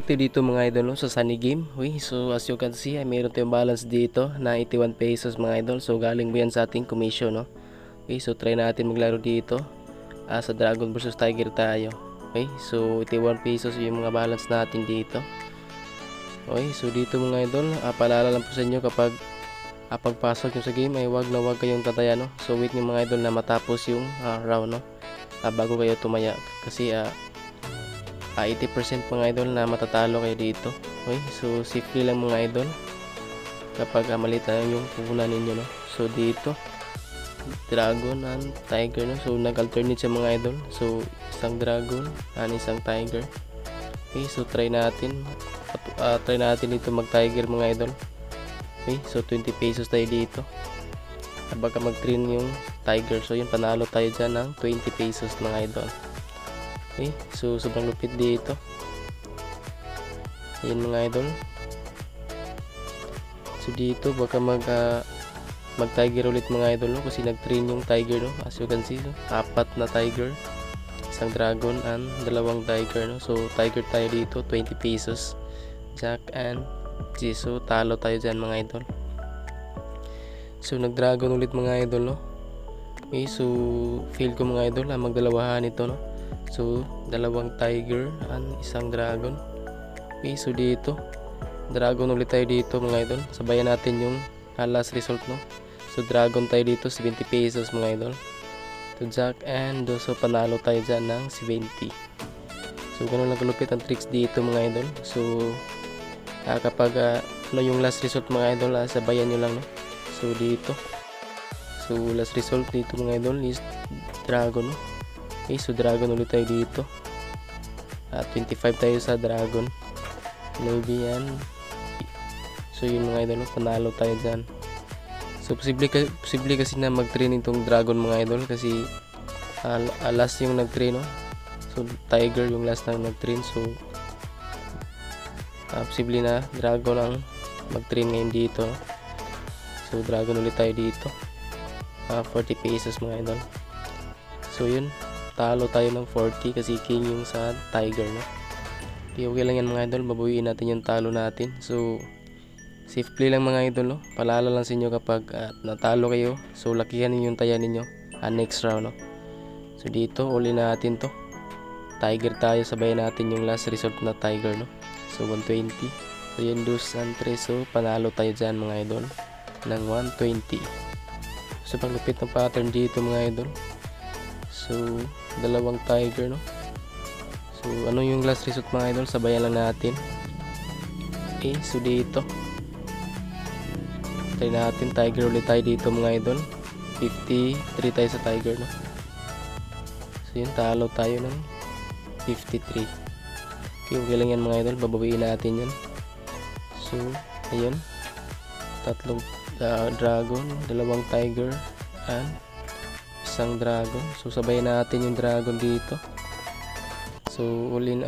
effective dito mga idol, no, sa Sunny Game. Okay, so as you can see, ay mayroon tayong balance dito na 81 pesos mga idol. So galing mo yan sa ating commission, no. Okay, so try natin maglaro dito. Sa Dragon versus Tiger tayo. Okay, so 81 pesos yung mga balance natin dito. Okay, so dito mga idol, paalala lang po sa inyo kapag pagpasok nyo sa game ay wag kayong tataya, no. So wait nyo mga idol na matapos yung round, no, bago kayo tumaya, kasi 80% mga idol na matatalo kayo dito. Okay, so safely lang mga idol kapag maliit na yung puhunan ninyo, no. So dito Dragon and Tiger, no. So nag-alternate siya mga idol. So isang Dragon and isang Tiger. Okay, so try natin dito mag Tiger mga idol. Okay, so 20 pesos tayo dito. Baka mag-train yung Tiger. So yun, panalo tayo dyan ng 20 pesos mga idol. Okay, so sobrang lupit dito. Yan mga idol. So dito baka mag Tiger ulit mga idol, no, kasi nag-train yung Tiger, no. As you can see, no, 4 na Tiger, isang Dragon and 2 Tiger, no. So Tiger tayo dito, 20 pesos. Jack and G. So talo tayo dyan mga idol. So nag-Dragon ulit mga idol, no. Okay, so feel ko mga idol magdalawahan ito, no. So 2 Tiger and isang Dragon. Okay, so dito Dragon ulit tayo dito mga idol. Sabayan natin yung last result, no. So Dragon tayo dito, 70 pesos mga idol. To Jack and so panalo tayo dyan ng 70. So ganun lang kalupit ang tricks dito mga idol. So kapag yung last result mga idol, sabayan nyo lang, no. So dito, so last result dito mga idol is Dragon, no. Okay, so Dragon ulit tayo dito. 25 tayo sa Dragon. Maybe yan. So yun mga idol, no, panalo tayo dyan. So posible kasi na mag-train itong Dragon mga idol, kasi last yung nag-train, no. So Tiger yung last na nag-train. So posible na Dragon ang mag-train ngayon dito, no. So Dragon ulit tayo dito, 40 pesos mga idol. So yun, talo tayo ng 40 kasi king yung sa Tiger, no. Okay lang yan mga idol, babuyin natin yung talo natin. So safe play lang mga idol, no. Paalala lang sa inyo kapag natalo kayo, so lakihan ninyo yung taya ninyo next round, no. So dito uli natin to Tiger tayo, sabayan natin yung last result na Tiger, no. So 120. So yun, 2 and 3. So panalo tayo dyan mga idol ng 120. So paglupit ng pattern dito mga idol, so 2 Tiger, no. So ano yung last result mga idol, sabayan lang natin. Okay, so dito try natin Tiger ulit tayo dito mga idol. 53 tayo sa Tiger, no. So yun, talo tayo ng 53. Okay lang yan mga idol, babawiin natin yan. So ayun, 3 Dragon, 2 Tiger and isang Dragon. So sabayin natin yung Dragon dito. So all in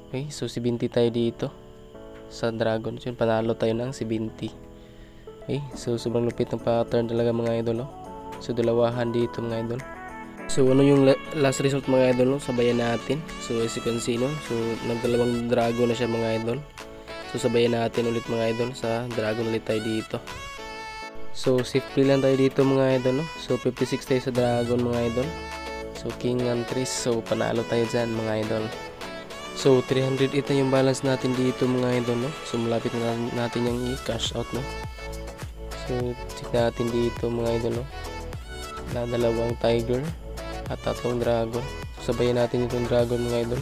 okay, so 70 tayo dito sa Dragon. So yun, panalo tayo ng 70. Okay, so sobrang lupit ng pattern talaga mga idol, no. So dalawahan dito mga idol. So ano yung last result mga idol, no, sabayan natin. So as you can see, no, so nagdalawang Dragon na siya mga idol. So sabayan natin ulit mga idol, sa Dragon ulit tayo dito. So safely lang tayo dito mga idol, no. So 56 tayo sa Dragon mga idol. So king and 3. So panalo tayo dyan mga idol. So 308 na yung balance natin dito mga idol, no. So malapit na natin yung i-cash out, no. So check natin dito mga idol, no, na 2 Tiger at 3 Dragon. So sabayan natin itong Dragon mga idol,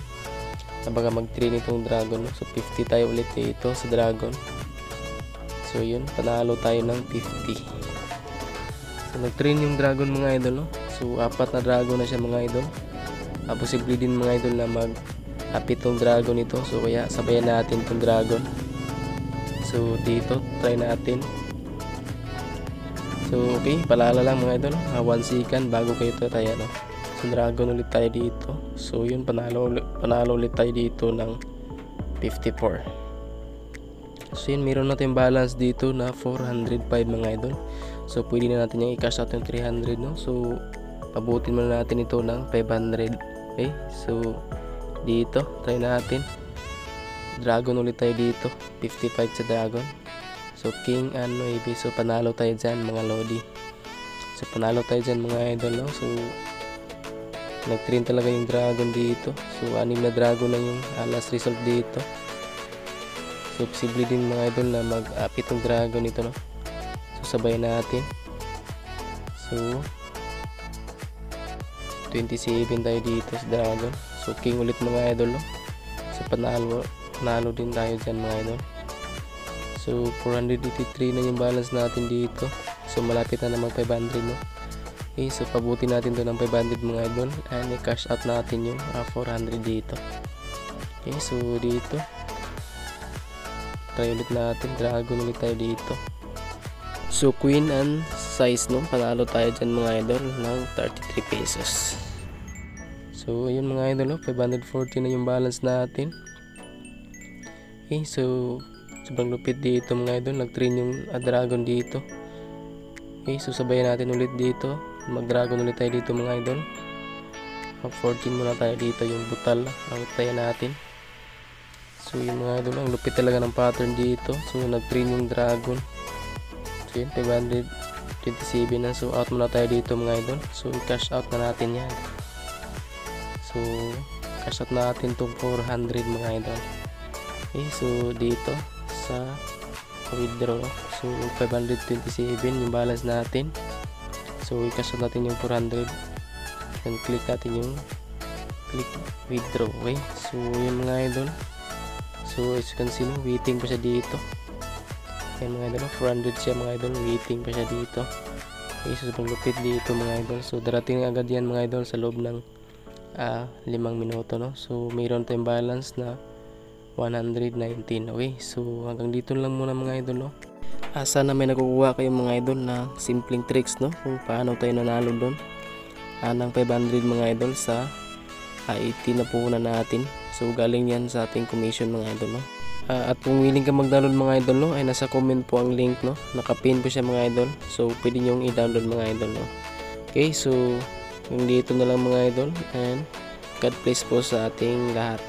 baka mag-train itong Dragon, no. So 50 tayo ulit dito sa Dragon. So yun, panalo tayo ng 50. So nag-train yung Dragon mga idol, no. So 4 na Dragon na siya mga idol. Posible din mga idol na pitong Dragon ito. So kaya sabayan natin itong Dragon. So dito try natin. So okay, palala lang mga idol, 1 second bago kayo tataya, no. So Dragon ulit tayo dito. So yun, panalo ulit tayo dito ng 54. So yun, meron natin balance dito na 405 mga idol. So pwede na natin yung i-cash out yung 300, no. So pabutin muna natin ito ng 500. Okay, so dito. Try natin. Dragon ulit tayo dito. 55 sa dragon. So king and 9. So panalo tayo dyan mga lodi. So panalo tayo dyan mga idol, no? So nag-train talaga yung dragon dito. So 6 na dragon na yung last result dito. So posible din mga idol na mag-up itong dragon ito, no? So sabay natin. So 27 tayo dito sa dragon. So king ulit mga idol, no? So panalo din tayo dyan mga idol. So 483 na yung balance natin dito. So malapit na mag 500, no? Okay, so pabuti natin to ng 500 mga idol, and i-cash out natin yung 400 dito. Okay, so dito try ulit natin, dragon ulit tayo dito. So queen and size, no, panalo tayo dyan mga idol ng 33 pesos. So ayun mga idol, no, 540 na yung balance natin. Okay, so sobrang lupit dito mga idol, nag-train yung dragon dito. Okay, so sabayan natin ulit dito, mag-dragon ulit tayo dito mga idol. 14 muna tayo dito, yung butal ang tayo natin. So yung mga idol, ang lupit talaga ng pattern dito. So nag-train yung dragon. So yun, 527 na. So out muna tayo dito mga idol. So cash out na natin yan. So cash out natin itong 400 mga idol. Okay, so dito sa withdraw, so 527 yung balance natin. So i-cash out natin yung 400, and click natin yung click withdraw. Okay, so yun mga idol. So as you can see, no, waiting pa siya dito. Ayan mga idol, 400 siya mga idol, waiting pa siya dito. Okay, so sobrang lupit dito mga idol. So darating agad yan mga idol sa loob ng 5 minuto, no. So mayroon tayong balance na 119. Okay, so hanggang dito lang muna mga idol, no. Sana may nakukuha kayong mga idol na simpleng tricks, no, kung paano tayo nanalo doon ng 500 mga idol sa 80 na puhunan natin. So galing yan sa ating commission mga idol, no. At kung willing ka mag-download mga idol, no, ay nasa comment po ang link, no, nakapin po siya mga idol. So pwede nyong i-download mga idol, no. Okay, so yung dito na lang mga idol, and God bless po sa ating lahat.